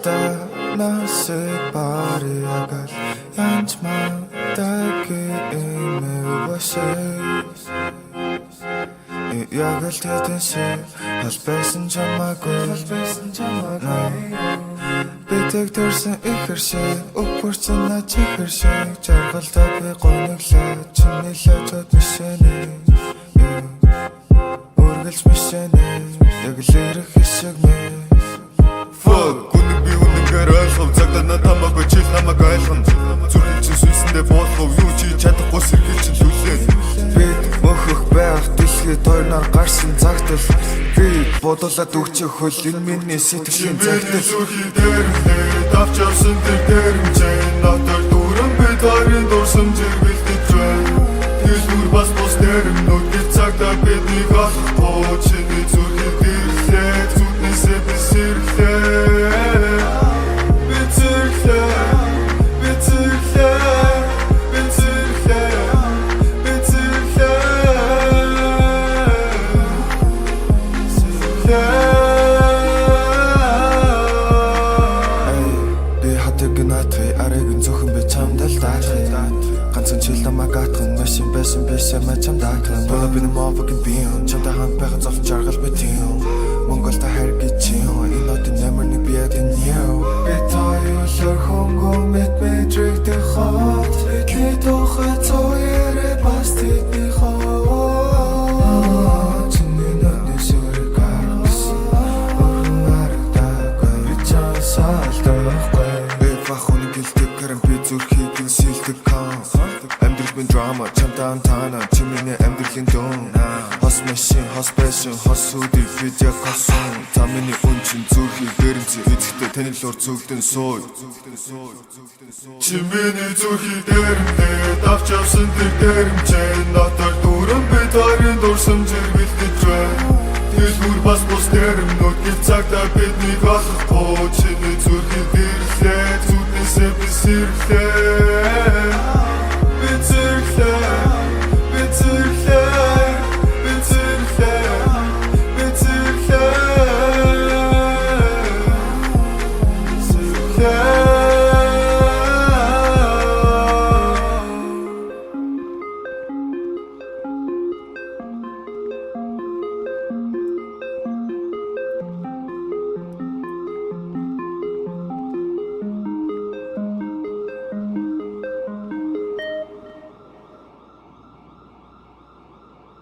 насыг бариагал янч мантаги эмэвэшээ яг л тэтэшээ халбайсан чамаагүй битэг төрсөн ихэршээ өвөрцөн на чихэршээ жаргалтай би гоноглаа чиний лажууд мишэнэ үргэлж мишэнэ яг л ирэх хэсэг мэ Fuck, үнэн би үнэнгээр ойлгов Цагдаа на тамаагүй чил намайг айлгана Зүрхэл чин сүйсэндээ буулгав Юу чи чадахгүй сэргэл чин лүлээ Бид мөхөх байх дэлхийд ойрноор гарсан цагтл Би бодуулаад өгчих хөл энэ миний сэтгэлийн цагтл Зүрхий дээрмээ давч явсан тэр дээрмчээ Натар дүүрэн бид хоёрын дурсамжийг бэлдэж байна Тэгж нүр бас бос дээрмнүүд бид цагдаа биднийг олохгүй Чиний зүрхий дэрлээ зүтнээсээ би сэрглээ Ганцхан чил намайг атган машин байсан бишээ мэ чам даатган Бола би нэг motherfucking being чамтай хамт байхад зовлон жаргал би тийм Монголда хайр гэж юм Энэ нотын нэмэр нэг би ядын new Би таюулар хонгоо мэт мэдрэг дэ хот Ки тухай цоёрэ бас тэт би хот Чиний нотны сүрэг гаргасан Урхан аргадаггүй Би чам салдахгүй Би бахуны гэлдэг каран би зүрхийг нь сэлдэг Амьдрал бин драма, чамтай антана Чи миний амьдралын дун Хос машин, хос байшин, хос үдий Бид яг хосон Та миний үнчин зүрхий дээрэмцээ Эцэгтэй таны лор зүгдэн сууй Чи миний зүрхий дээрэмдээ Давч явсан тэр дээрэмчээ Натар дүүрэн бид хоёрын дурсамжийг бэлдэж байна Тэгж нүр бас бус дээрэмнүүд Гэв цагдаа биднийг олохгүй